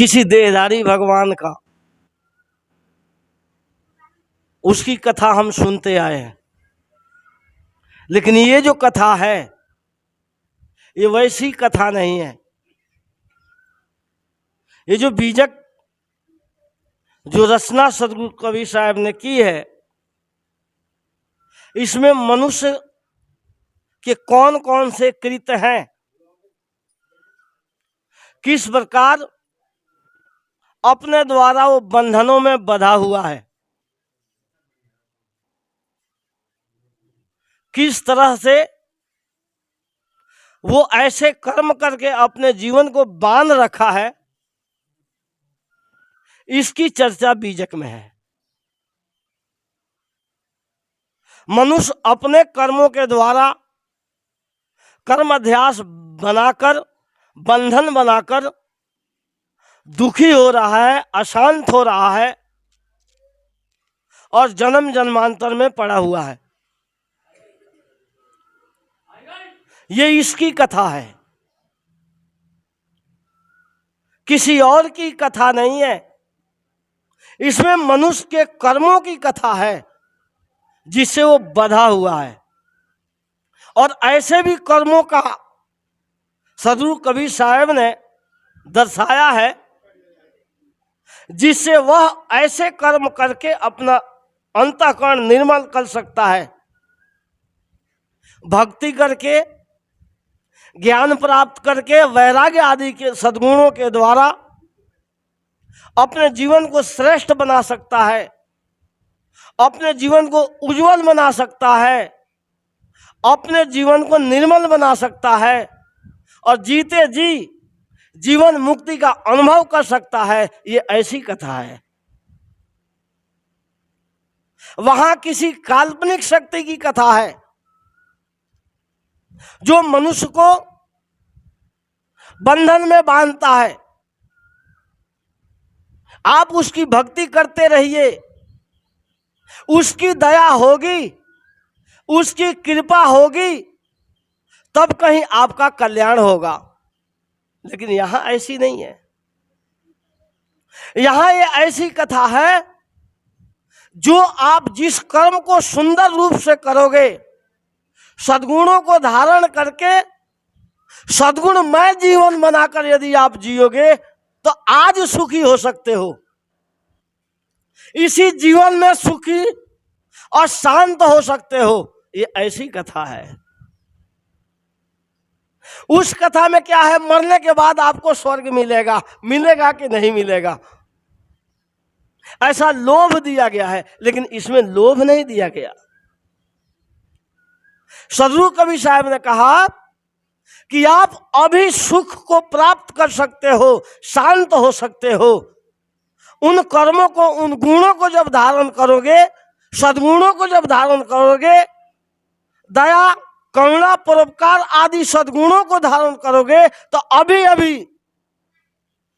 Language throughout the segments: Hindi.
किसी देहधारी भगवान का, उसकी कथा हम सुनते आए हैं। लेकिन ये जो कथा है ये वैसी कथा नहीं है। ये जो बीजक जो रचना सदगुरु कबीर साहब ने की है, इसमें मनुष्य के कौन कौन से कृत्य हैं, किस प्रकार अपने द्वारा वो बंधनों में बंधा हुआ है, किस तरह से वो ऐसे कर्म करके अपने जीवन को बांध रखा है, इसकी चर्चा बीजक में है। मनुष्य अपने कर्मों के द्वारा कर्म अध्यास बनाकर, बंधन बनाकर दुखी हो रहा है, अशांत हो रहा है और जन्म जन्मांतर में पड़ा हुआ है। ये इसकी कथा है, किसी और की कथा नहीं है। इसमें मनुष्य के कर्मों की कथा है जिससे वो बंधा हुआ है। और ऐसे भी कर्मों का सदगुरु कबीर साहब ने दर्शाया है जिससे वह ऐसे कर्म करके अपना अंतःकरण निर्मल कर सकता है। भक्ति करके, ज्ञान प्राप्त करके, वैराग्य आदि के सद्गुणों के द्वारा अपने जीवन को श्रेष्ठ बना सकता है, अपने जीवन को उज्जवल बना सकता है, अपने जीवन को निर्मल बना सकता है और जीते जी जीवन मुक्ति का अनुभव कर सकता है। ये ऐसी कथा है। वहां किसी काल्पनिक शक्ति की कथा है जो मनुष्य को बंधन में बांधता है। आप उसकी भक्ति करते रहिए, उसकी दया होगी, उसकी कृपा होगी, तब कहीं आपका कल्याण होगा। लेकिन यहां ऐसी नहीं है। यहां ये ऐसी कथा है जो आप जिस कर्म को सुंदर रूप से करोगे, सद्गुणों को धारण करके सद्गुणमय जीवन बनाकर यदि आप जियोगे तो आज सुखी हो सकते हो, इसी जीवन में सुखी और शांत हो सकते हो। ये ऐसी कथा है। उस कथा में क्या है, मरने के बाद आपको स्वर्ग मिलेगा, मिलेगा कि नहीं मिलेगा, ऐसा लोभ दिया गया है। लेकिन इसमें लोभ नहीं दिया गया। सदगुरु कबीर साहब ने कहा कि आप अभी सुख को प्राप्त कर सकते हो, शांत हो सकते हो। उन कर्मों को, उन गुणों को जब धारण करोगे, सद्गुणों को जब धारण करोगे, दया, करुणा, परोपकार आदि सद्गुणों को धारण करोगे तो अभी अभी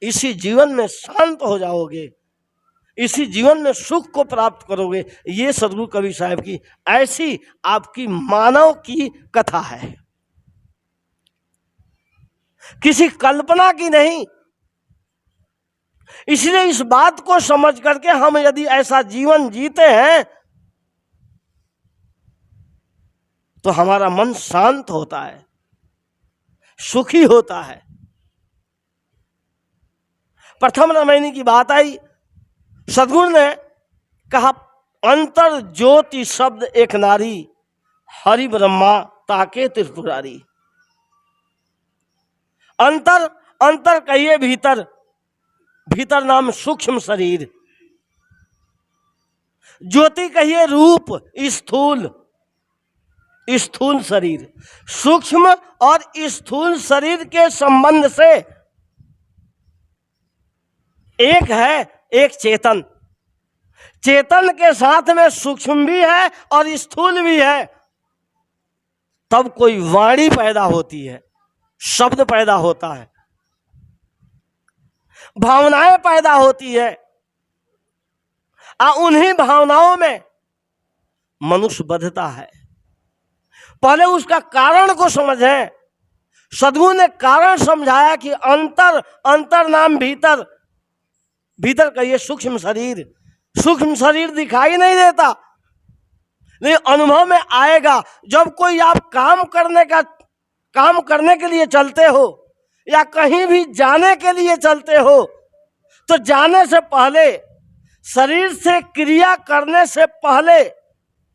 इसी जीवन में शांत हो जाओगे, इसी जीवन में सुख को प्राप्त करोगे। ये सदगुरु कबीर साहब की ऐसी आपकी मानव की कथा है, किसी कल्पना की नहीं। इसलिए इस बात को समझ करके हम यदि ऐसा जीवन जीते हैं तो हमारा मन शांत होता है, सुखी होता है। प्रथम रामायणी की बात आई, सदगुरु ने कहा अंतर ज्योति शब्द एक नारी, हरि ब्रह्मा ताके त्रिपुरारी। अंतर, अंतर कहिए भीतर, भीतर नाम सूक्ष्म शरीर, ज्योति कहिए रूप, स्थूल, स्थूल शरीर। सूक्ष्म और स्थूल शरीर के संबंध से एक है, एक चेतन। चेतन के साथ में सूक्ष्म भी है और स्थूल भी है, तब कोई वाणी पैदा होती है, शब्द पैदा होता है, भावनाएं पैदा होती है। उन्हीं भावनाओं में मनुष्य बंधता है। पहले उसका कारण को समझें। सदगुरु ने कारण समझाया कि अंतर, अंतर नाम भीतर, भीतर का ये सूक्ष्म शरीर दिखाई नहीं देता, नहीं अनुभव में आएगा। जब कोई आप काम करने के लिए चलते हो या कहीं भी जाने के लिए चलते हो, तो जाने से पहले, शरीर से क्रिया करने से पहले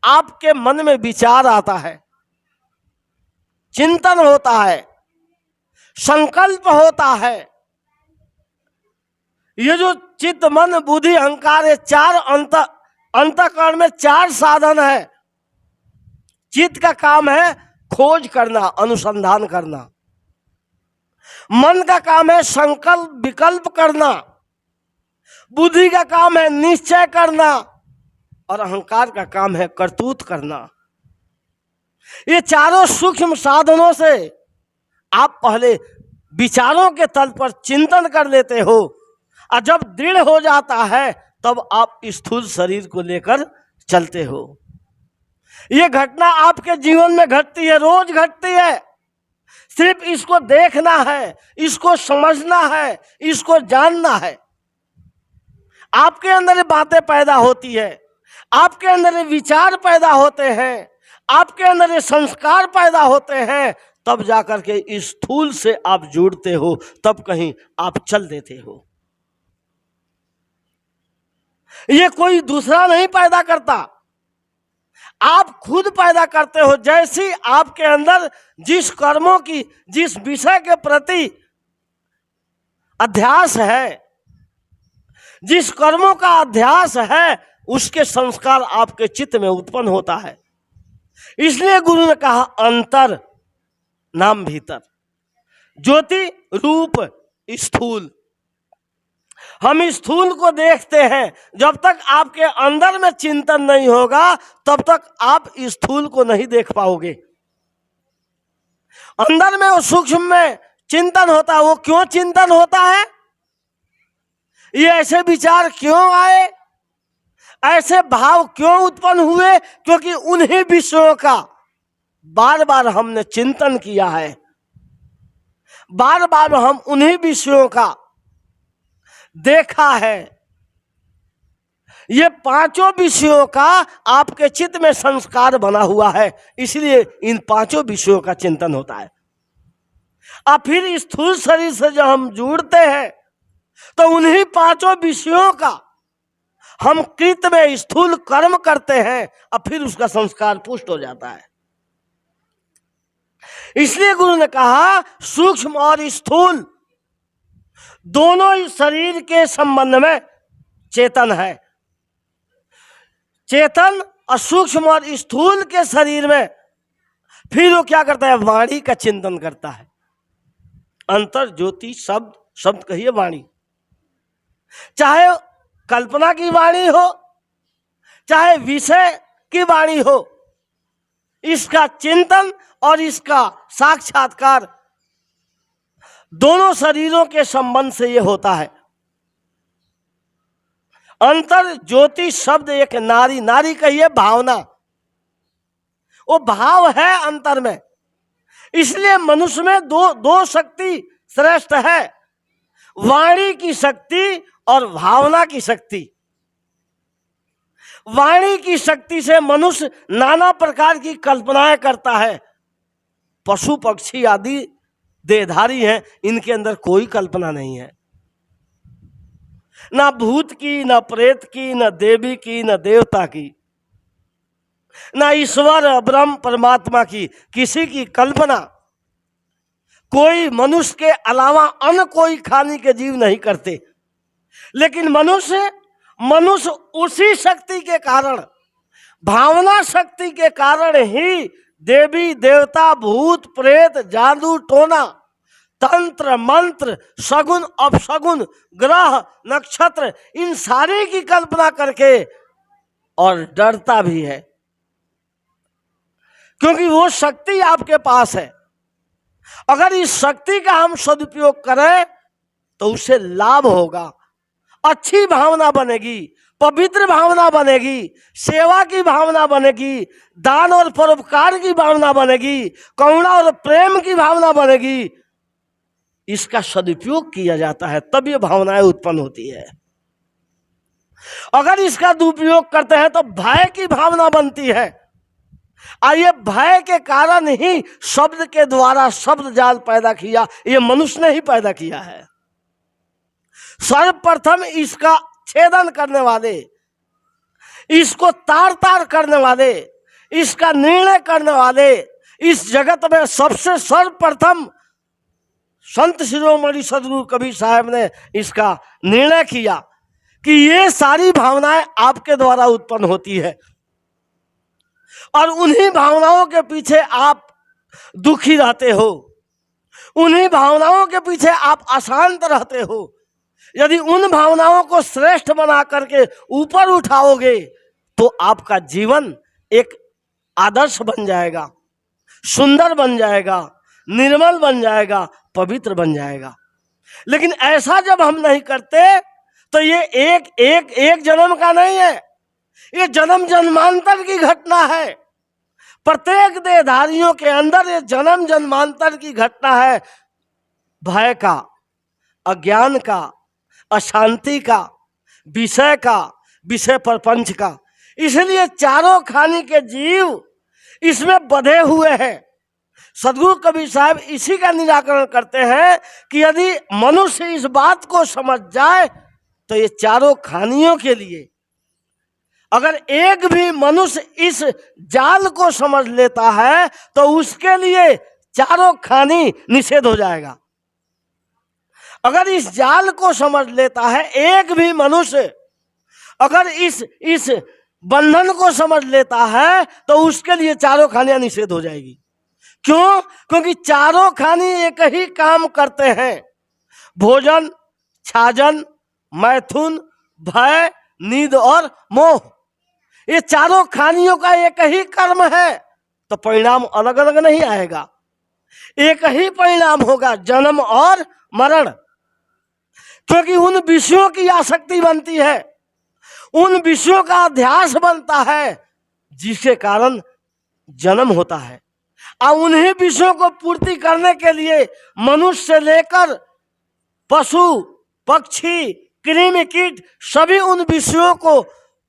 आपके मन में विचार आता है, चिंतन होता है, संकल्प होता है। ये जो चित्त मन बुद्धि अहंकार, ये चार अंतःकरण में चार साधन है। चित्त का काम है खोज करना, अनुसंधान करना। मन का काम है संकल्प विकल्प करना। बुद्धि का काम है निश्चय करना, और अहंकार का काम है करतूत करना। ये चारों सूक्ष्म साधनों से आप पहले विचारों के तल पर चिंतन कर लेते हो, और जब दृढ़ हो जाता है तब आप स्थूल शरीर को लेकर चलते हो। ये घटना आपके जीवन में घटती है, रोज घटती है। सिर्फ इसको देखना है, इसको समझना है, इसको जानना है। आपके अंदर बातें पैदा होती है, आपके अंदर विचार पैदा होते हैं, आपके अंदर संस्कार पैदा होते हैं, तब जाकर के इस स्थूल से आप जुड़ते हो, तब कहीं आप चल देते हो। ये कोई दूसरा नहीं पैदा करता, आप खुद पैदा करते हो। जैसी आपके अंदर जिस कर्मों की, जिस विषय के प्रति अध्यास है, जिस कर्मों का अध्यास है, उसके संस्कार आपके चित्त में उत्पन्न होता है। इसलिए गुरु ने कहा अंतर नाम भीतर, ज्योति रूप स्थूल। हम स्थूल को देखते हैं, जब तक आपके अंदर में चिंतन नहीं होगा तब तक आप स्थूल को नहीं देख पाओगे। अंदर में वो सूक्ष्म में चिंतन होता है। वो क्यों चिंतन होता है? ये ऐसे विचार क्यों आए, ऐसे भाव क्यों उत्पन्न हुए? क्योंकि उन्हीं विषयों का बार बार हमने चिंतन किया है, बार बार हम उन्हीं विषयों का देखा है। ये पांचों विषयों का आपके चित्त में संस्कार बना हुआ है, इसलिए इन पांचों विषयों का चिंतन होता है। अब फिर स्थूल शरीर से जब हम जुड़ते हैं तो उन्हीं पांचों विषयों का हम कृत में स्थूल कर्म करते हैं, अब फिर उसका संस्कार पुष्ट हो जाता है। इसलिए गुरु ने कहा सूक्ष्म और स्थूल दोनों ही शरीर के संबंध में चेतन है। चेतन और सूक्ष्म और स्थूल के शरीर में फिर वो क्या करता है? वाणी का चिंतन करता है। अंतर ज्योति शब्द, शब्द कहिए वाणी, चाहे कल्पना की वाणी हो चाहे विषय की वाणी हो, इसका चिंतन और इसका साक्षात्कार दोनों शरीरों के संबंध से ये होता है। अंतर ज्योति शब्द एक नारी, नारी कहिए भावना, वो भाव है अंतर में। इसलिए मनुष्य में दो शक्ति श्रेष्ठ है, वाणी की शक्ति और भावना की शक्ति। वाणी की शक्ति से मनुष्य नाना प्रकार की कल्पनाएं करता है। पशु पक्षी आदि देहधारी हैं, इनके अंदर कोई कल्पना नहीं है, ना भूत की, ना प्रेत की, ना देवी की, ना देवता की, ना ईश्वर ब्रह्म परमात्मा की, किसी की कल्पना कोई मनुष्य के अलावा अन्य कोई खाने के जीव नहीं करते। लेकिन मनुष्य उसी शक्ति के कारण, भावना शक्ति के कारण ही देवी देवता भूत प्रेत जादू टोना तंत्र मंत्र सगुन अपशगुन ग्रह नक्षत्र इन सारे की कल्पना करके और डरता भी है, क्योंकि वो शक्ति आपके पास है। अगर इस शक्ति का हम सदुपयोग करें तो उससे लाभ होगा, अच्छी भावना बनेगी, पवित्र भावना बनेगी, सेवा की भावना बनेगी, दान और परोपकार की भावना बनेगी, करुणा और प्रेम की भावना बनेगी। इसका सदुपयोग किया जाता है तब ये भावनाएं उत्पन्न होती है। अगर इसका दुरुपयोग करते हैं तो भय की भावना बनती है। और ये भय के कारण ही शब्द के द्वारा शब्द जाल पैदा किया, ये मनुष्य ने ही पैदा किया है। सर्वप्रथम इसका छेदन करने वाले, इसको तार तार करने वाले, इसका निर्णय करने वाले इस जगत में सबसे सर्वप्रथम संत शिरोमणि सदगुरु कबीर साहब ने इसका निर्णय किया कि ये सारी भावनाएं आपके द्वारा उत्पन्न होती है और उन्हीं भावनाओं के पीछे आप दुखी रहते हो, उन्हीं भावनाओं के पीछे आप अशांत रहते हो। यदि उन भावनाओं को श्रेष्ठ बना करके ऊपर उठाओगे तो आपका जीवन एक आदर्श बन जाएगा, सुंदर बन जाएगा, निर्मल बन जाएगा, पवित्र बन जाएगा। लेकिन ऐसा जब हम नहीं करते तो ये एक जन्म का नहीं है, ये जन्म जन्मांतर की घटना है। प्रत्येक देहधारियों के अंदर ये जन्म जन्मांतर की घटना है, भय का, अज्ञान का, अशांति का, विषय प्रपंच का। इसलिए चारों खानी के जीव इसमें बंधे हुए हैं। सदगुरु कबीर साहब इसी का निराकरण करते हैं कि यदि मनुष्य इस बात को समझ जाए तो ये चारों खानियों के लिए, अगर एक भी मनुष्य इस जाल को समझ लेता है तो उसके लिए चारों खानी निषेध हो जाएगा। अगर इस जाल को समझ लेता है एक भी मनुष्य, अगर इस बंधन को समझ लेता है तो उसके लिए चारों खानियां निषेध हो जाएगी। क्यों? क्योंकि चारों खानी एक ही काम करते हैं, भोजन, छाजन, मैथुन, भय, नींद और मोह। ये चारों खानियों का एक ही कर्म है, तो परिणाम अलग अलग नहीं आएगा, एक ही परिणाम होगा, जन्म और मरण। क्योंकि उन विषयों की आसक्ति बनती है, उन विषयों का अध्यास बनता है जिसके कारण जन्म होता है। और उन्हीं विषयों को पूर्ति करने के लिए मनुष्य से लेकर पशु पक्षी कृमि कीट सभी उन विषयों को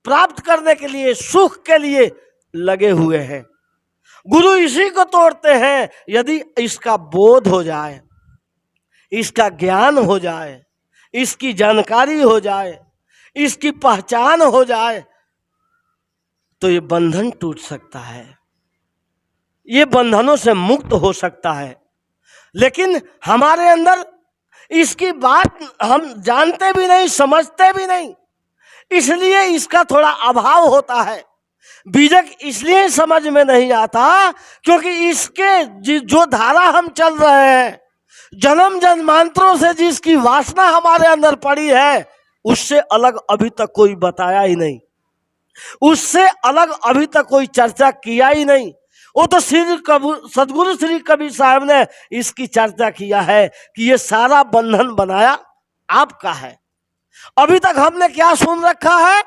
प्राप्त करने के लिए, सुख के लिए लगे हुए हैं। गुरु इसी को तोड़ते हैं। यदि इसका बोध हो जाए, इसका ज्ञान हो जाए, इसकी जानकारी हो जाए, इसकी पहचान हो जाए तो ये बंधन टूट सकता है, ये बंधनों से मुक्त हो सकता है। लेकिन हमारे अंदर इसकी बात हम जानते भी नहीं, समझते भी नहीं, इसलिए इसका थोड़ा अभाव होता है। बीजक इसलिए समझ में नहीं आता क्योंकि इसके जो धारा हम चल रहे हैं, जन्म जन्मांतरों से जिसकी वासना हमारे अंदर पड़ी है, उससे अलग अभी तक कोई बताया ही नहीं, उससे अलग अभी तक कोई चर्चा किया ही नहीं। वो तो सदगुरु श्री कबीर साहब ने इसकी चर्चा किया है कि ये सारा बंधन बनाया आपका है। अभी तक हमने क्या सुन रखा है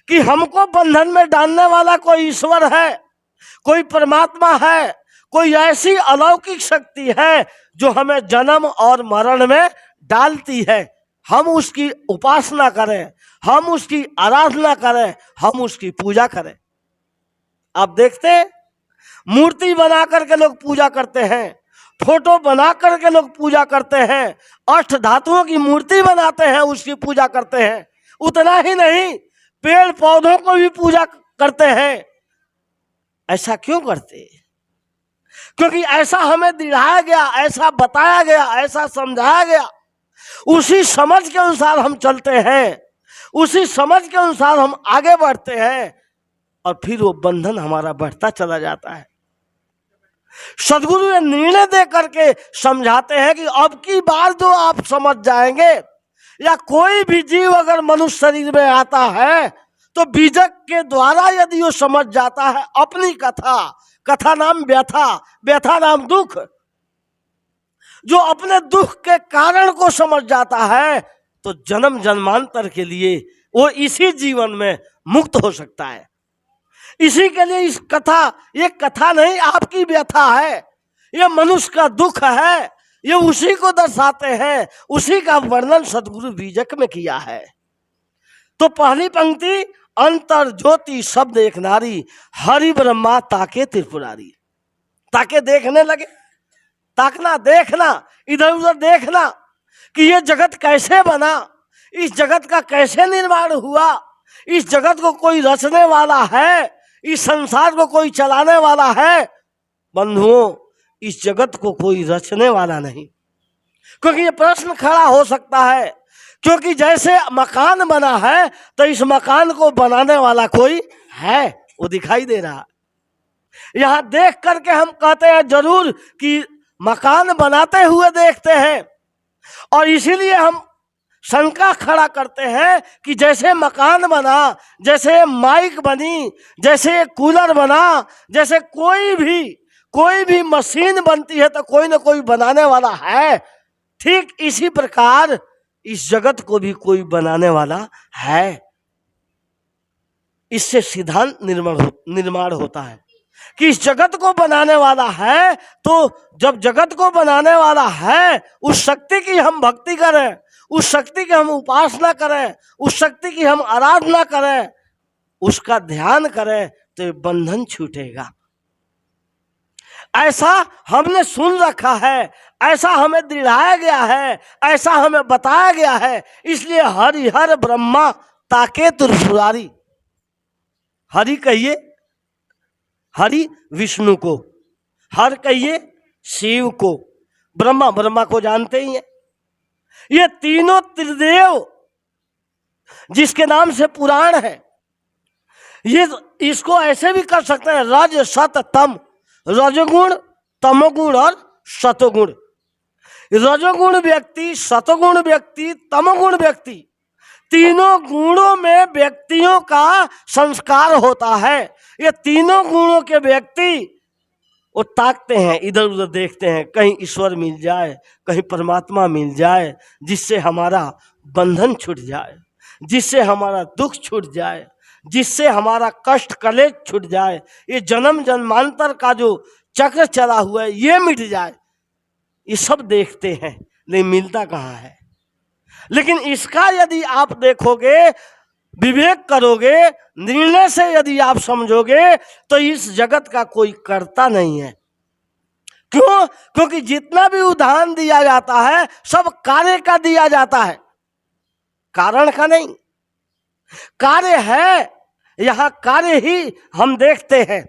कि हमको बंधन में डालने वाला कोई ईश्वर है, कोई परमात्मा है, कोई ऐसी अलौकिक शक्ति है जो हमें जन्म और मरण में डालती है। हम उसकी उपासना करें, हम उसकी आराधना करें, हम उसकी पूजा करें। आप देखते हैं मूर्ति बना करके लोग पूजा करते हैं, फोटो बना करके लोग पूजा करते हैं, अष्ट धातुओं की मूर्ति बनाते हैं, उसकी पूजा करते हैं। उतना ही नहीं, पेड़ पौधों को भी पूजा करते हैं। ऐसा क्यों करते? क्योंकि ऐसा हमें दिखाया गया, ऐसा बताया गया, ऐसा समझाया गया। उसी समझ के अनुसार हम चलते हैं, उसी समझ के अनुसार हम आगे बढ़ते हैं और फिर वो बंधन हमारा बढ़ता चला जाता है। सदगुरु ये निर्णय दे करके समझाते हैं कि अब की बार जो आप समझ जाएंगे, या कोई भी जीव अगर मनुष्य शरीर में आता है तो बीजक के द्वारा यदि वो समझ जाता है अपनी कथा, कथा नाम व्यथा, व्यथा नाम दुख, जो अपने दुख के कारण को समझ जाता है तो जन्म जन्मांतर के लिए वो इसी जीवन में मुक्त हो सकता है। इसी के लिए इस कथा, ये कथा नहीं आपकी व्यथा है, ये मनुष्य का दुख है, ये उसी को दर्शाते हैं, उसी का वर्णन सदगुरु बीजक में किया है। तो पहली पंक्ति, अंतर ज्योति शब्द एक नारी, हरि ब्रह्मा ताके त्रिपुरारी। ताके देखने लगे, ताकना, देखना, इधर उधर देखना कि ये जगत कैसे बना, इस जगत का कैसे निर्माण हुआ, इस जगत को कोई रचने वाला है, इस संसार को कोई चलाने वाला है। बंधुओं, इस जगत को कोई रचने वाला नहीं। क्योंकि ये प्रश्न खड़ा हो सकता है, क्योंकि जैसे मकान बना है तो इस मकान को बनाने वाला कोई है, वो दिखाई दे रहा। यहां देख करके हम कहते हैं जरूर कि मकान बनाते हुए देखते हैं, और इसीलिए हम शंका खड़ा करते हैं कि जैसे मकान बना, जैसे माइक बनी, जैसे कूलर बना, जैसे कोई भी मशीन बनती है तो कोई ना कोई बनाने वाला है, ठीक इसी प्रकार इस जगत को भी कोई बनाने वाला है। इससे सिद्धांत निर्माण होता है कि इस जगत को बनाने वाला है। तो जब जगत को बनाने वाला है, उस शक्ति की हम भक्ति करें, उस शक्ति की हम उपासना करें, उस शक्ति की हम आराधना करें, उसका ध्यान करें, तो ये बंधन छूटेगा। ऐसा हमने सुन रखा है, ऐसा हमें दृढ़ाया गया है, ऐसा हमें बताया गया है। इसलिए हरिहर ब्रह्मा ताके त्रिपुरारी। हरि कहिए हरि विष्णु को, हर कहिए शिव को, ब्रह्मा को जानते ही हैं। ये तीनों त्रिदेव जिसके नाम से पुराण है, ये इसको ऐसे भी कर सकते हैं, रज सत तम, रजोगुण, तमोगुण और सतोगुण। रजोगुण व्यक्ति, सतोगुण व्यक्ति, तमोगुण व्यक्ति, तीनों गुणों में व्यक्तियों का संस्कार होता है। ये तीनों गुणों के व्यक्ति वो ताकते हैं, इधर उधर देखते हैं, कहीं ईश्वर मिल जाए, कहीं परमात्मा मिल जाए, जिससे हमारा बंधन छूट जाए, जिससे हमारा दुख छूट जाए, जिससे हमारा कष्ट कलेश छूट जाए, ये जन्म जन्मांतर का जो चक्र चला हुआ है ये मिट जाए। ये सब देखते हैं, लेकिन मिलता कहाँ है। लेकिन इसका यदि आप देखोगे, विवेक करोगे, निर्णय से यदि आप समझोगे, तो इस जगत का कोई कर्ता नहीं है। क्यों? क्योंकि जितना भी उदाहरण दिया जाता है सब कार्य का दिया जाता है, कारण का नहीं। कार्य है, यहां कार्य ही हम देखते हैं।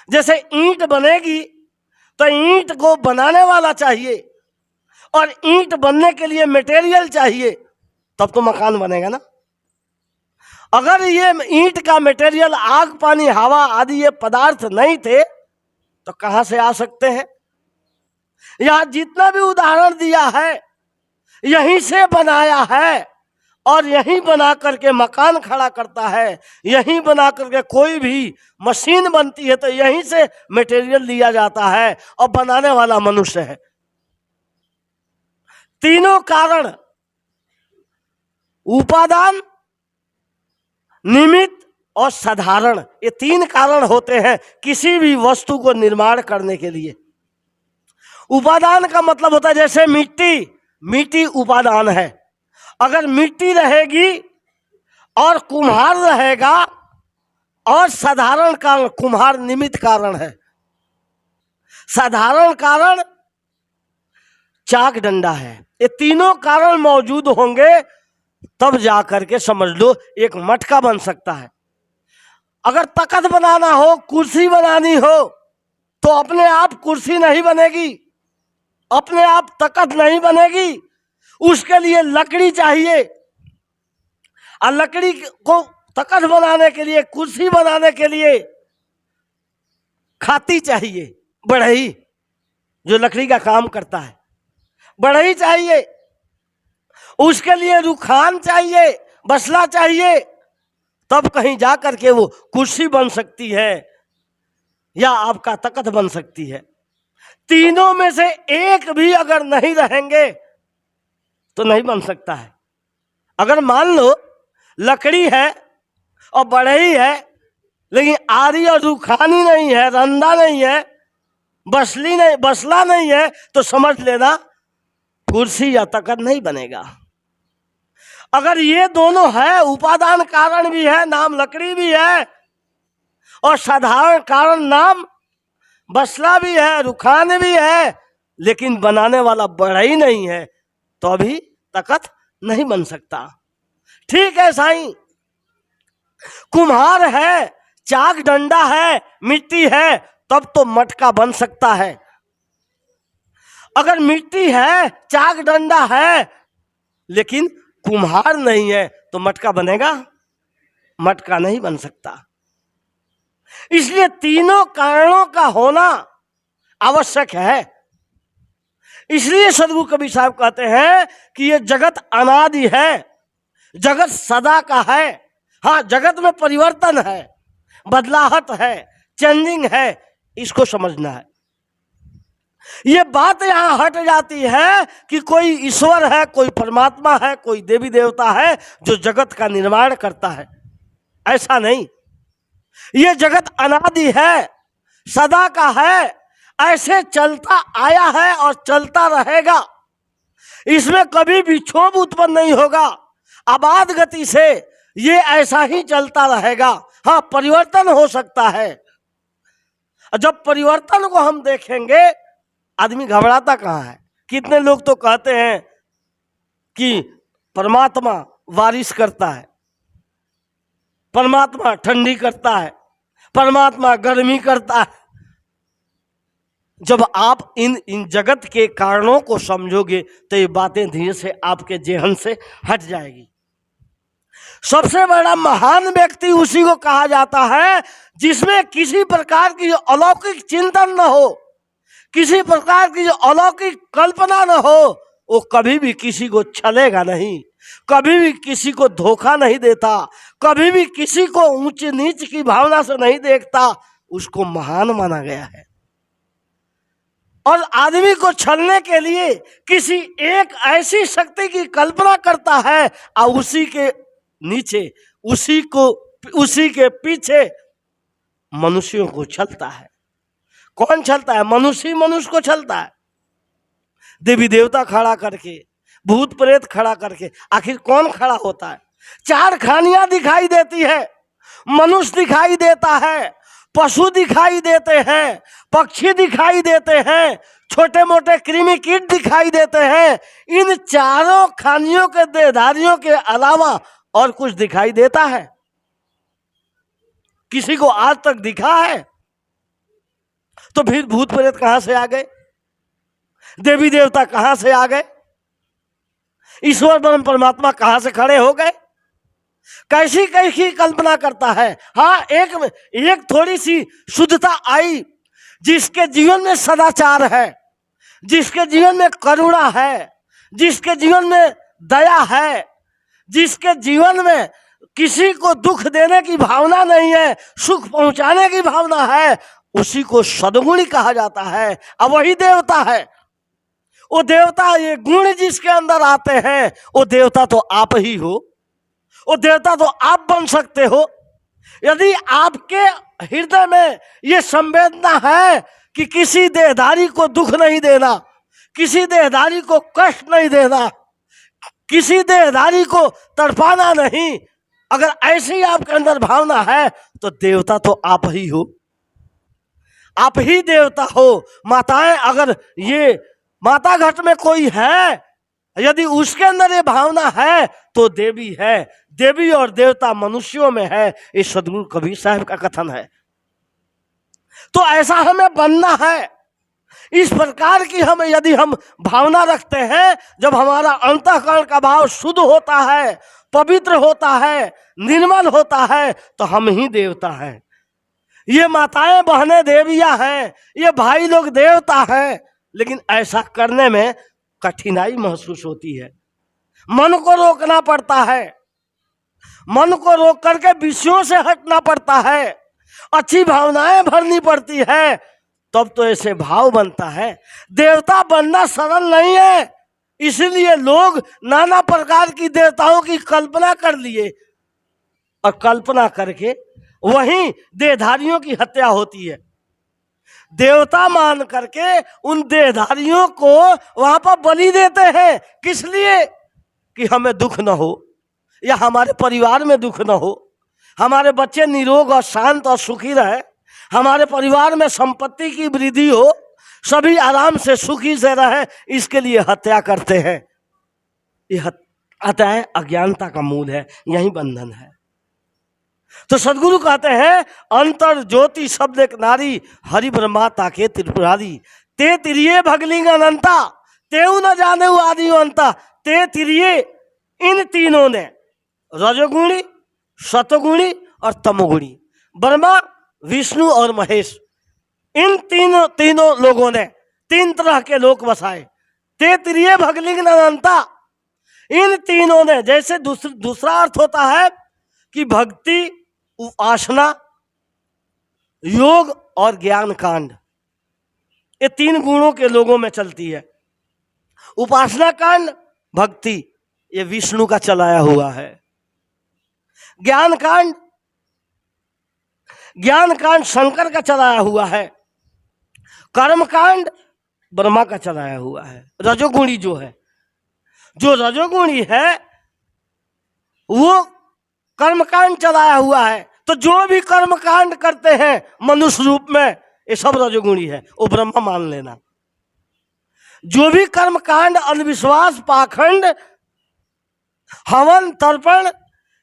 जैसे ईंट बनेगी तो ईंट को बनाने वाला चाहिए, और ईंट बनने के लिए मटेरियल चाहिए, तब तो मकान बनेगा ना। अगर ये ईंट का मटेरियल आग पानी हवा आदि ये पदार्थ नहीं थे तो कहां से आ सकते हैं। यहां जितना भी उदाहरण दिया है यहीं से बनाया है, और यहीं बना करके मकान खड़ा करता है, यहीं बना करके कोई भी मशीन बनती है तो यहीं से मटेरियल लिया जाता है, और बनाने वाला मनुष्य है। तीनों कारण, उपादान, निमित्त और साधारण, ये तीन कारण होते हैं किसी भी वस्तु को निर्माण करने के लिए। उपादान का मतलब होता है जैसे मिट्टी उपादान है। अगर मिट्टी रहेगी और कुम्हार रहेगा, और साधारण कारण, कुम्हार निमित्त कारण है, साधारण कारण चाक डंडा है। ये तीनों कारण मौजूद होंगे तब जाकर के समझ लो एक मटका बन सकता है। अगर तख्त बनाना हो, कुर्सी बनानी हो, तो अपने आप कुर्सी नहीं बनेगी, अपने आप तख्त नहीं बनेगी, उसके लिए लकड़ी चाहिए। और लकड़ी को तख्त बनाने के लिए, कुर्सी बनाने के लिए खाती चाहिए, बढ़ई, जो लकड़ी का काम करता है, बढ़ई चाहिए। उसके लिए रुखान चाहिए, बसला चाहिए, तब कहीं जाकर के वो कुर्सी बन सकती है या आपका तख्त बन सकती है। तीनों में से एक भी अगर नहीं रहेंगे तो नहीं बन सकता है। अगर मान लो लकड़ी है और बढ़ई है, लेकिन आरी और रुखानी नहीं है, रंदा नहीं है, बसला नहीं है, तो समझ लेना कुर्सी या तख्त नहीं बनेगा। अगर ये दोनों है, उपादान कारण भी है, नाम लकड़ी भी है, और साधारण कारण नाम बसला भी है, रुखान भी है, लेकिन बनाने वाला बड़ा ही नहीं है, तो अभी तखत नहीं बन सकता। ठीक है साईं, कुम्हार है, चाक डंडा है, मिट्टी है, तब तो मटका बन सकता है। अगर मिट्टी है, चाक डंडा है, लेकिन कुम्हार नहीं है, तो मटका बनेगा? मटका नहीं बन सकता। इसलिए तीनों कारणों का होना आवश्यक है। इसलिए सदगुरु कबीर साहब कहते हैं कि ये जगत अनादि है, जगत सदा का है। हाँ, जगत में परिवर्तन है, बदलाहट है, चेंजिंग है, इसको समझना है। ये बात यहां हट जाती है कि कोई ईश्वर है, कोई परमात्मा है, कोई देवी देवता है जो जगत का निर्माण करता है। ऐसा नहीं, ये जगत अनादि है, सदा का है, ऐसे चलता आया है और चलता रहेगा। इसमें कभी भी क्षोभ उत्पन्न नहीं होगा, आबाद गति से ये ऐसा ही चलता रहेगा। हाँ, परिवर्तन हो सकता है। जब परिवर्तन को हम देखेंगे, आदमी घबराता कहाँ है? कितने लोग तो कहते हैं कि परमात्मा बारिश करता है, परमात्मा ठंडी करता है, परमात्मा गर्मी करता है। जब आप इन जगत के कारणों को समझोगे तो ये बातें धीरे से आपके जेहन से हट जाएगी। सबसे बड़ा महान व्यक्ति उसी को कहा जाता है जिसमें किसी प्रकार की अलौकिक चिंतन न हो, किसी प्रकार की जो अलौकिक कल्पना न हो। वो कभी भी किसी को छलेगा नहीं, कभी भी किसी को धोखा नहीं देता, कभी भी किसी को ऊंच नीच की भावना से नहीं देखता। उसको महान माना गया है। और आदमी को छलने के लिए किसी एक ऐसी शक्ति की कल्पना करता है और उसी के नीचे, उसी के पीछे मनुष्यों को छलता है। कौन छलता है? मनुष्य को छलता है। देवी देवता खड़ा करके, भूत प्रेत खड़ा करके, आखिर कौन खड़ा होता है? चार खानियां दिखाई देती है, मनुष्य दिखाई देता है, पशु दिखाई देते हैं, पक्षी दिखाई देते हैं, छोटे मोटे कृमि कीट दिखाई देते हैं। इन चारों खानियों के देहधारियों के अलावा और कुछ दिखाई देता है? किसी को आज तक दिखा है? तो फिर भूत प्रेत कहां से आ गए? देवी देवता कहां से आ गए? ईश्वर ब्रह्म परमात्मा कहां से खड़े हो गए? कैसी कैसी कल्पना करता है। हाँ, एक थोड़ी सी शुद्धता आई, जिसके जीवन में सदाचार है, जिसके जीवन में करुणा है, जिसके जीवन में दया है, जिसके जीवन में किसी को दुख देने की भावना नहीं है, सुख पहुंचाने की भावना है, उसी को सद्गुणी कहा जाता है। अब वही देवता है। वो देवता, ये गुण जिसके अंदर आते हैं, वो देवता तो आप ही हो, वो देवता तो आप बन सकते हो। यदि आपके हृदय में ये संवेदना है कि किसी देहधारी को दुख नहीं देना, किसी देहधारी को कष्ट नहीं देना, किसी देहधारी को तड़पाना नहीं, अगर ऐसी आपके अंदर भावना है तो देवता तो आप ही हो, आप ही देवता हो। माताएं, अगर ये माता घट में कोई है, यदि उसके अंदर ये भावना है तो देवी है। देवी और देवता मनुष्यों में है, ये सदगुरु कबीर साहब का कथन है। तो ऐसा हमें बनना है। इस प्रकार की यदि हम भावना रखते हैं, जब हमारा अंतःकरण का भाव शुद्ध होता है, पवित्र होता है, निर्मल होता है, तो हम ही देवता हैं। ये माताएं बहनें देवियां हैं, ये भाई लोग देवता हैं। लेकिन ऐसा करने में कठिनाई महसूस होती है, मन को रोकना पड़ता है, मन को रोक करके विषयों से हटना पड़ता है, अच्छी भावनाएं भरनी पड़ती है, तब तो ऐसे भाव बनता है। देवता बनना सरल नहीं है, इसलिए लोग नाना प्रकार की देवताओं की कल्पना कर लिए और कल्पना करके वहीं देहधारियों की हत्या होती है। देवता मान करके उन देहधारियों को वहां पर बलि देते हैं। किस लिए? कि हमें दुख न हो, या हमारे परिवार में दुख न हो, हमारे बच्चे निरोग और शांत और सुखी रहे, हमारे परिवार में संपत्ति की वृद्धि हो, सभी आराम से सुखी से रहे, इसके लिए हत्या करते हैं। यह हत्या अज्ञानता का मूल है, यही बंधन है। तो सदगुरु कहते हैं अंतर ज्योति शब्द एक नारी, हरि ब्रह्माता के त्रिपुरारी, ते तिरिये भगलिंग अनंता, तेऊ न जाने आदि अंता, ते तिरिये। इन तीनों ने, रजोगुणी, सतोगुणी और तमोगुणी, ब्रह्मा विष्णु और महेश, इन तीनों लोगों ने तीन तरह के लोक बसाए। ते तिरिये भगलिंग अनंता, इन तीनों ने, जैसे दूसरा अर्थ होता है कि भक्ति, उपासना, योग और ज्ञान कांड, ये तीन गुणों के लोगों में चलती है। उपासना कांड, भक्ति, ये विष्णु का चलाया हुआ है। ज्ञान कांड शंकर का चलाया हुआ है। कर्म कांड ब्रह्मा का चलाया हुआ है। रजोगुणी जो है, जो रजोगुणी है वो कर्मकांड चलाया हुआ है। तो जो भी कर्मकांड करते हैं मनुष्य रूप में, ये सब रजोगुणी है, वो ब्रह्मा मान लेना। जो भी कर्मकांड, अंधविश्वास, पाखंड, हवन, तर्पण,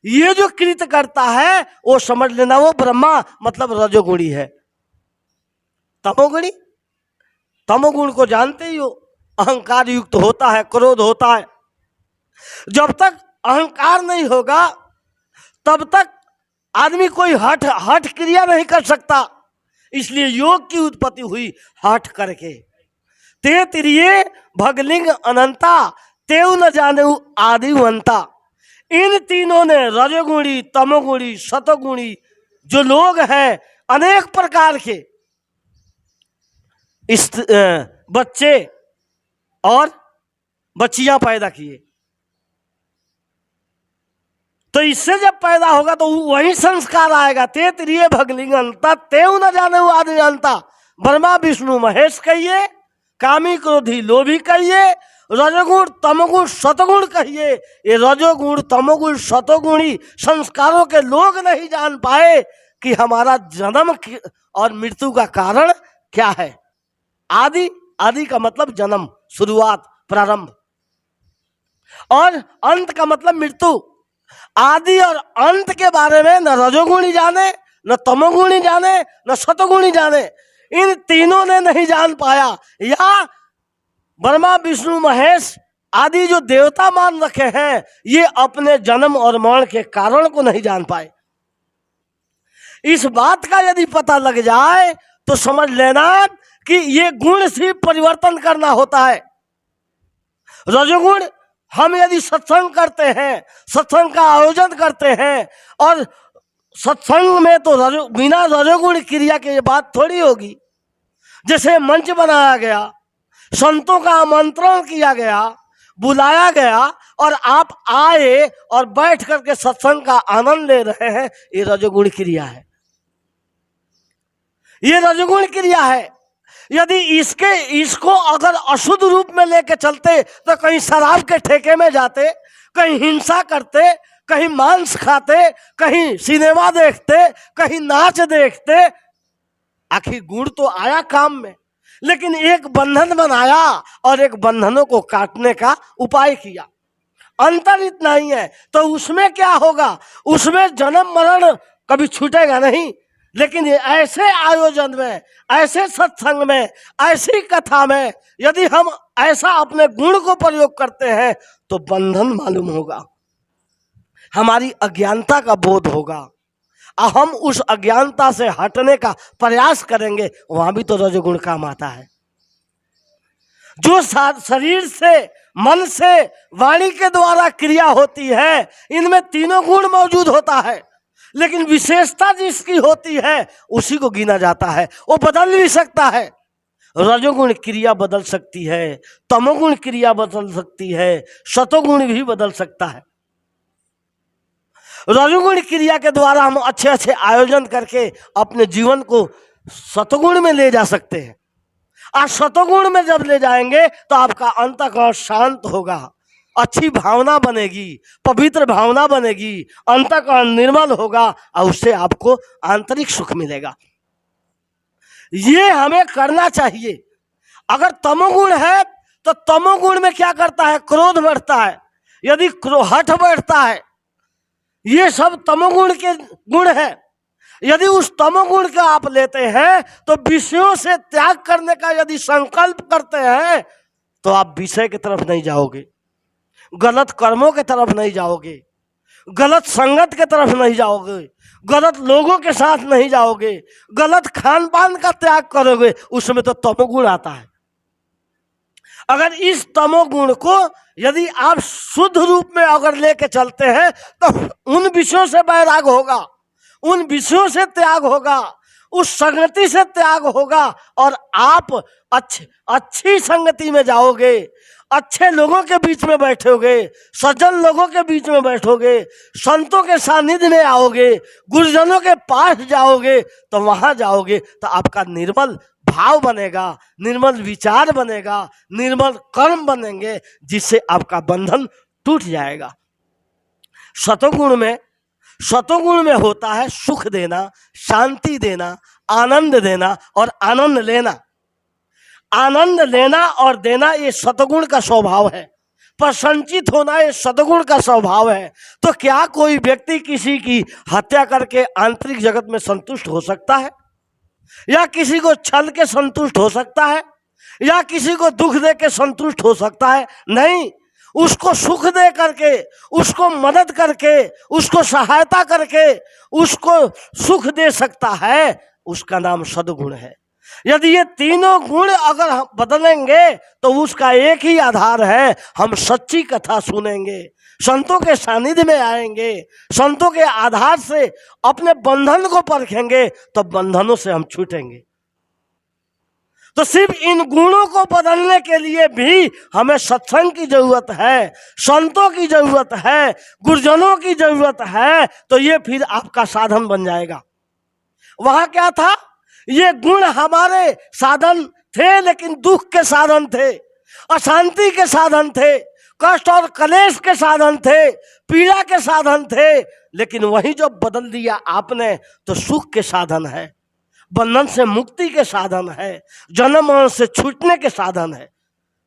ये जो कृत करता है वो समझ लेना वो ब्रह्मा मतलब रजोगुणी है। तमोगुणी, तमोगुण को जानते ही हो, अहंकार युक्त होता है, क्रोध होता है। जब तक अहंकार नहीं होगा तब तक आदमी कोई हठ क्रिया नहीं कर सकता। इसलिए योग की उत्पत्ति हुई हठ करके। ते तिरिये भगलिंग अनंता, तेऊ न जाने आदिवंता। इन तीनों ने, रजोगुणी, तमोगुणी, सतोगुणी, जो लोग हैं अनेक प्रकार के, इस बच्चे और बच्चियां पैदा किए। तो इससे जब पैदा होगा तो वही संस्कार आएगा। ते तिरिये भगलिंग अनंता, तेऊ न जाने आदि अनंता। ब्रह्मा विष्णु महेश कहिए, कामी क्रोधी लोभी कहिए, रजोगुण तमोगुण सतोगुण कहिए। ये रजोगुण तमोगुण सतोगुणी संस्कारों के लोग नहीं जान पाए कि हमारा जन्म और मृत्यु का कारण क्या है। आदि का मतलब जन्म, शुरुआत, प्रारंभ, और अंत का मतलब मृत्यु। आदि और अंत के बारे में न रजोगुणी जाने, न तमोगुणी जाने, न सतोगुणी जाने, इन तीनों ने नहीं जान पाया। या ब्रह्मा विष्णु महेश आदि जो देवता मान रखे हैं, ये अपने जन्म और मरण के कारण को नहीं जान पाए। इस बात का यदि पता लग जाए तो समझ लेना कि ये गुण से परिवर्तन करना होता है। रजोगुण, हम यदि सत्संग करते हैं, सत्संग का आयोजन करते हैं, और सत्संग में तो बिना रजोगुण क्रिया के ये बात थोड़ी होगी। जैसे मंच बनाया गया, संतों का आमंत्रण किया गया, बुलाया गया, और आप आए और बैठ करके सत्संग का आनंद ले रहे हैं, ये रजोगुण क्रिया है। ये रजोगुण क्रिया है। यदि इसको अगर अशुद्ध रूप में लेके चलते तो कहीं शराब के ठेके में जाते, कहीं हिंसा करते, कहीं मांस खाते, कहीं सिनेमा देखते, कहीं नाच देखते। आखिर गुण तो आया काम में, लेकिन एक बंधन बनाया और एक बंधनों को काटने का उपाय किया। अंतर इतना ही है। तो उसमें क्या होगा, उसमें जन्म मरण कभी छूटेगा नहीं। लेकिन ऐसे आयोजन में, ऐसे सत्संग में, ऐसी कथा में यदि हम ऐसा अपने गुण को प्रयोग करते हैं तो बंधन मालूम होगा, हमारी अज्ञानता का बोध होगा, और हम उस अज्ञानता से हटने का प्रयास करेंगे। वहां भी तो रजोगुण काम आता है। जो शरीर से, मन से, वाणी के द्वारा क्रिया होती है, इनमें तीनों गुण मौजूद होता है। लेकिन विशेषता जिसकी होती है उसी को गिना जाता है। वो बदल भी सकता है। रजोगुण क्रिया बदल सकती है, तमोगुण क्रिया बदल सकती है, सतोगुण भी बदल सकता है। रजोगुण क्रिया के द्वारा हम अच्छे अच्छे आयोजन करके अपने जीवन को सतोगुण में ले जा सकते हैं। और सतोगुण में जब ले जाएंगे तो आपका अंतःकरण शांत होगा अच्छी भावना बनेगी, पवित्र भावना बनेगी, अंतःकरण निर्मल होगा और उससे आपको आंतरिक सुख मिलेगा। ये हमें करना चाहिए। अगर तमोगुण है तो तमोगुण में क्या करता है? क्रोध बढ़ता है, यदि हठ बढ़ता है, ये सब तमोगुण के गुण है। यदि उस तमोगुण का आप लेते हैं तो विषयों से त्याग करने का यदि संकल्प करते हैं तो आप विषय की तरफ नहीं जाओगे, गलत कर्मों की तरफ नहीं जाओगे, गलत संगत के तरफ नहीं जाओगे, गलत लोगों के साथ नहीं जाओगे, गलत खान पान का त्याग करोगे, उसमें तो तमोगुण आता है। अगर इस तमोगुण को यदि आप शुद्ध रूप में अगर लेके चलते हैं तो उन विषयों से वैराग होगा, उन विषयों से त्याग होगा, उस संगति से त्याग होगा और आप अच्छी संगति में जाओगे, अच्छे लोगों के बीच में बैठोगे, सज्जन लोगों के बीच में बैठोगे, संतों के सानिध्य में आओगे, गुरुजनों के पास जाओगे, तो वहां जाओगे तो आपका निर्मल भाव बनेगा, निर्मल विचार बनेगा, निर्मल कर्म बनेंगे, जिससे आपका बंधन टूट जाएगा। सतोगुण में होता है सुख देना, शांति देना, आनंद देना और आनंद लेना। आनंद लेना और देना ये सतगुण का स्वभाव है, प्रसन्नचित होना ये सतगुण का स्वभाव है। तो क्या कोई व्यक्ति किसी की हत्या करके आंतरिक जगत में संतुष्ट हो सकता है? या किसी को छल के संतुष्ट हो सकता है? या किसी को दुख दे के संतुष्ट हो सकता है? नहीं। उसको सुख दे करके, उसको मदद करके, उसको सहायता करके उसको सुख दे सकता है, उसका नाम सद्गुण है। यदि ये तीनों गुण अगर हम बदलेंगे तो उसका एक ही आधार है, हम सच्ची कथा सुनेंगे, संतों के सानिध्य में आएंगे, संतों के आधार से अपने बंधन को परखेंगे, तो बंधनों से हम छूटेंगे। तो सिर्फ इन गुणों को बदलने के लिए भी हमें सत्संग की जरूरत है, संतों की जरूरत है, गुरुजनों की जरूरत है, तो ये फिर आपका साधन बन जाएगा। वहां क्या था? ये गुण हमारे साधन थे, लेकिन दुख के साधन थे, अशांति के साधन थे, कष्ट और कलेश के साधन थे, पीड़ा के साधन थे। लेकिन वही जब बदल दिया आपने तो सुख के साधन है, बंधन से मुक्ति के साधन है, जन्म मरण से छूटने के साधन है।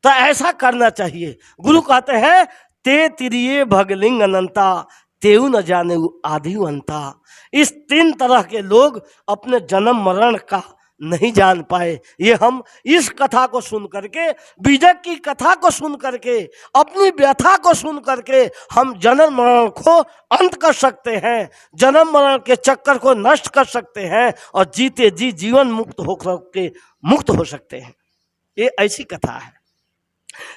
तो ऐसा करना चाहिए। गुरु कहते हैं ते तिरिये भगलिंग अनंता तेऊ न जाने आदि अंता। इस तीन तरह के लोग अपने जन्म मरण का नहीं जान पाए। ये हम इस कथा को सुन करके, विजय की कथा को सुन करके, अपनी व्यथा को सुन करके हम जन्म मरण को अंत कर सकते हैं, जन्म मरण के चक्कर को नष्ट कर सकते हैं और जीते जी जीवन मुक्त हो सकते हैं। ये ऐसी कथा है।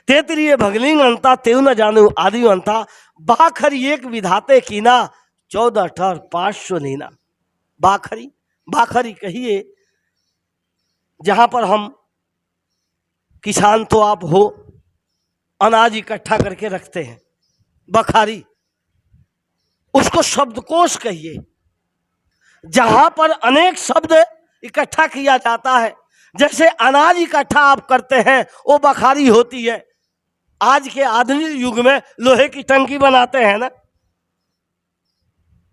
तेतरिये भगलिंग अंता तेऊ न जाने आदि अंता। बाखरी एक विधाते कीना 14 ठर 500 नीना। बाखरी कहिए जहां पर हम किसान तो आप हो, अनाज इकट्ठा करके रखते हैं, बखारी, उसको शब्दकोश कहिए। जहां पर अनेक शब्द इकट्ठा किया जाता है, जैसे अनाज इकट्ठा आप करते हैं वो बखारी होती है। आज के आधुनिक युग में लोहे की टंकी बनाते हैं ना,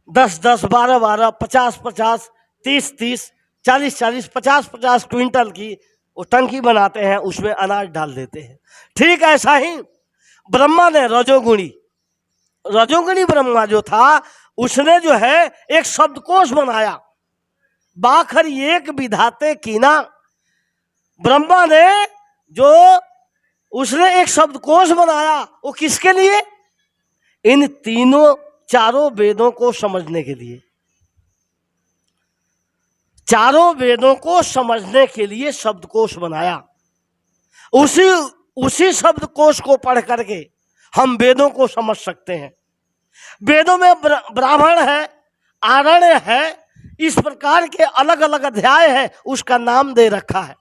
10-10, 12-12, 50-50, 30-30, 40-40, 50-50 क्विंटल की वो टंकी बनाते हैं, उसमें अनाज डाल देते हैं। ठीक ऐसा ही ब्रह्मा ने रजोगुणी ब्रह्मा जो था उसने जो है एक शब्दकोश बनाया। बाखर एक विधाते कीना। ब्रह्मा ने जो उसने एक शब्दकोश बनाया, वो किसके लिए? इन चारों वेदों को समझने के लिए, चारों वेदों को समझने के लिए शब्दकोश बनाया। उसी शब्दकोश को पढ़ करके हम वेदों को समझ सकते हैं। वेदों में ब्राह्मण है, आरण्य है, इस प्रकार के अलग अलग अध्याय है, उसका नाम दे रखा है।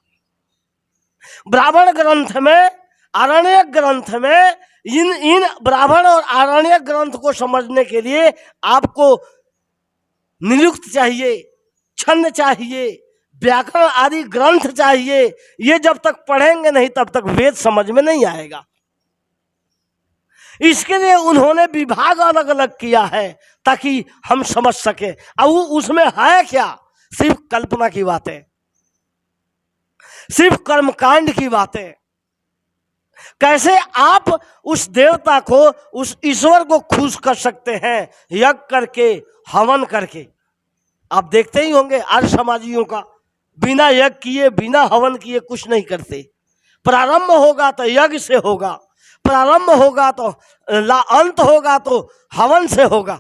ब्राह्मण ग्रंथ में, आरण्य ग्रंथ में इन ब्राह्मण और आरण्य ग्रंथ को समझने के लिए आपको निरुक्त चाहिए, छंद चाहिए, व्याकरण आदि ग्रंथ चाहिए। ये जब तक पढ़ेंगे नहीं तब तक वेद समझ में नहीं आएगा। इसके लिए उन्होंने विभाग अलग अलग किया है ताकि हम समझ सके। अब उसमें है क्या? सिर्फ कल्पना की बातें, सिर्फ कर्मकांड की बातें। कैसे आप उस देवता को, उस ईश्वर को खुश कर सकते हैं यज्ञ करके, हवन करके। आप देखते ही होंगे आज समाजियों का, बिना यज्ञ किए, बिना हवन किए कुछ नहीं करते। प्रारंभ होगा तो यज्ञ से होगा, प्रारंभ होगा तो अंत होगा तो हवन से होगा।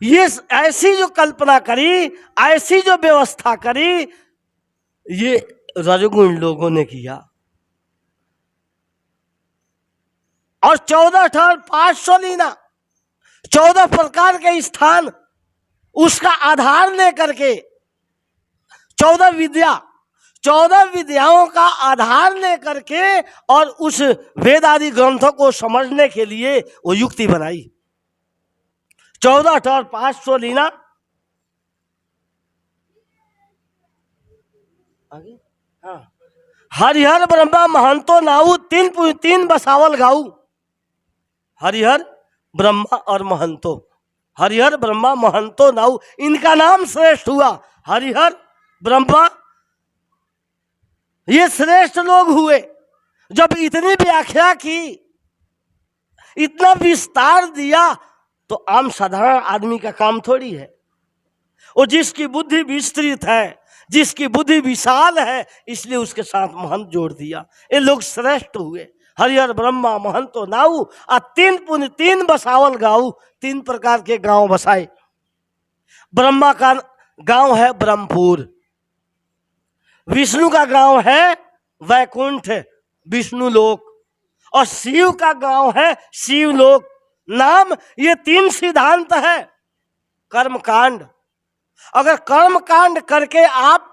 ये ऐसी जो कल्पना करी, ऐसी जो व्यवस्था करी, ये रजोगुण लोगों ने किया। और 14,500 लीना, 14 प्रकार के स्थान, उसका आधार लेकर के 14 विद्याओं का आधार लेकर के और उस वेद आदि ग्रंथों को समझने के लिए वो युक्ति बनाई। 14,500 लीना। आगे हाँ, हरिहर ब्रह्मा महंतो नाऊ, तीन बसावल गाऊ। हरिहर ब्रह्मा और महंतो, हरिहर ब्रह्मा महंतो नाऊ, इनका नाम श्रेष्ठ हुआ। हरिहर ब्रह्मा ये श्रेष्ठ लोग हुए। जब इतनी व्याख्या की, इतना विस्तार दिया, तो आम साधारण आदमी का काम थोड़ी है। वो जिसकी बुद्धि विस्तृत है, जिसकी बुद्धि विशाल है, इसलिए उसके साथ महंत जोड़ दिया। ये लोग श्रेष्ठ हुए। हरिहर ब्रह्मा महंतो नाऊ, आ 3 पुण्य 3 बसावल गाऊ, 3 प्रकार के गांव बसाए। ब्रह्मा का गांव है ब्रह्मपुर, विष्णु का गांव है वैकुंठ विष्णु लोक, और शिव का गांव है शिवलोक। नाम ये 3 सिद्धांत है कर्मकांड। अगर कर्मकांड करके आप,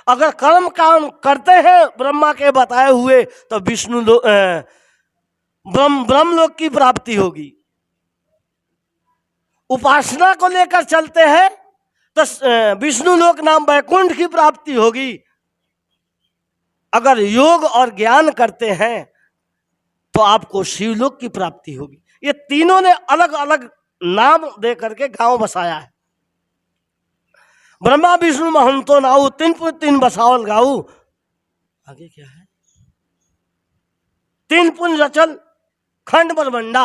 अगर कर्म कांड करते हैं ब्रह्मा के बताए हुए, तो विष्णु ब्रह्मलोक की प्राप्ति होगी। उपासना को लेकर चलते हैं तो विष्णु लोक नाम वैकुंठ की प्राप्ति होगी। अगर योग और ज्ञान करते हैं तो आपको शिवलोक की प्राप्ति होगी। ये तीनों ने अलग अलग नाम दे करके गांव बसाया है। ब्रह्मा विष्णु महंतो नाऊ, 3 बसावल गाऊ। आगे क्या है? 3 पुण्य रचल खंड ब्रह्मंडा।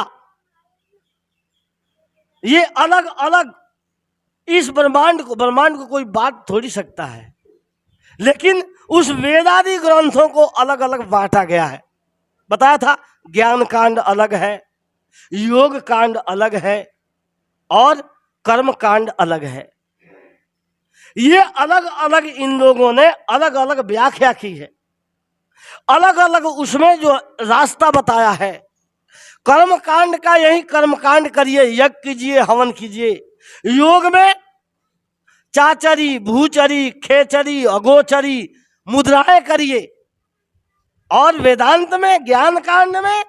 ये अलग अलग इस ब्रह्मांड को कोई बात थोड़ी सकता है, लेकिन उस वेदादि ग्रंथों को अलग अलग बांटा गया है। बताया था ज्ञान कांड अलग है, योग कांड अलग है और कर्म कांड अलग है। ये अलग अलग इन लोगों ने अलग अलग व्याख्या की है, अलग अलग उसमें जो रास्ता बताया है। कर्म कांड का यही कर्म कांड करिए, यज्ञ कीजिए, हवन कीजिए। योग में चाचरी, भूचरी, खेचरी, अगोचरी मुद्राएं करिए। और वेदांत में, ज्ञान कांड में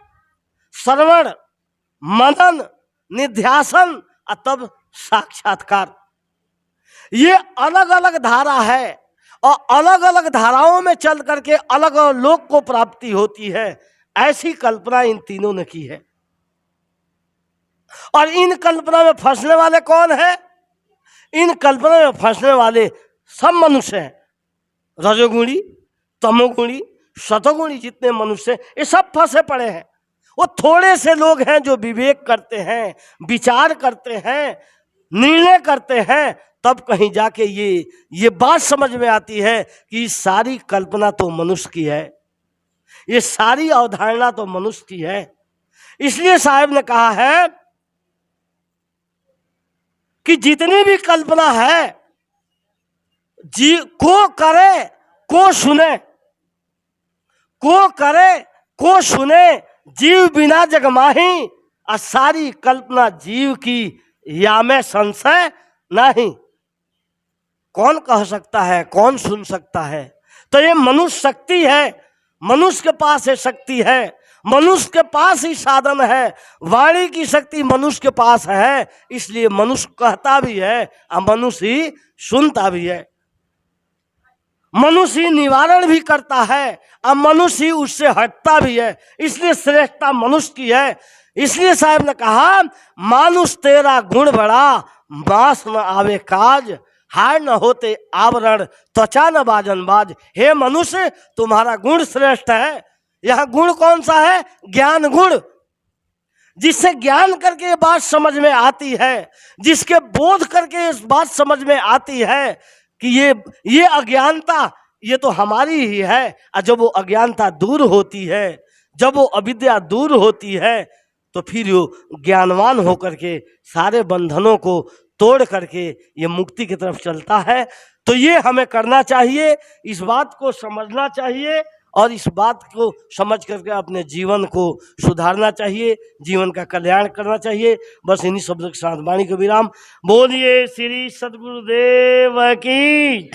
श्रवण, मनन, निध्यासन और तब साक्षात्कार। ये अलग अलग धारा है और अलग अलग धाराओं में चल करके अलग अलग लोक को प्राप्ति होती है। ऐसी कल्पना इन तीनों ने की है। और इन कल्पना में फंसने वाले कौन है? इन कल्पना में फंसने वाले सब मनुष्य हैं। रजोगुणी, तमोगुणी, सतोगुणी जितने मनुष्य, ये सब फंसे पड़े हैं। वो थोड़े से लोग हैं जो विवेक करते हैं, विचार करते हैं, निर्णय करते हैं, तब कहीं जाके ये बात समझ में आती है कि सारी कल्पना तो मनुष्य की है, ये सारी अवधारणा तो मनुष्य की है। इसलिए साहब ने कहा है कि जितनी भी कल्पना है, जी को करे को सुने, को करे को सुने, जीव बिना जग माही। और सारी कल्पना जीव की, या में संशय नहीं। कौन कह सकता है, कौन सुन सकता है? तो ये मनुष्य शक्ति है, मनुष्य के पास ये शक्ति है, मनुष्य के पास ही साधन है। वाणी की शक्ति मनुष्य के पास है, इसलिए मनुष्य कहता भी है और मनुष्य ही सुनता भी है। मनुष्य ही निवारण भी करता है और मनुष्य ही उससे हटता भी है, इसलिए श्रेष्ठता मनुष्य की है। इसलिए साहब ने कहा, मानुष तेरा गुण बड़ा, मांस न आवे काज, हार न होते आवरण, त्वचा न बाजन बाज। हे मनुष्य, तुम्हारा गुण श्रेष्ठ है। यह गुण कौन सा है? ज्ञान गुण, जिससे ज्ञान करके ये बात समझ में आती है, जिसके बोध करके इस बात समझ में आती है कि ये अज्ञानता ये तो हमारी ही है। और जब वो अज्ञानता दूर होती है, जब वो अविद्या दूर होती है, तो फिर वो ज्ञानवान होकर के सारे बंधनों को तोड़ करके ये मुक्ति की तरफ चलता है। तो ये हमें करना चाहिए, इस बात को समझना चाहिए और इस बात को समझ करके अपने जीवन को सुधारना चाहिए, जीवन का कल्याण करना चाहिए। बस इन्हीं शब्दों के साथ वाणी को विराम। बोलिए श्री सद्गुरुदेव की।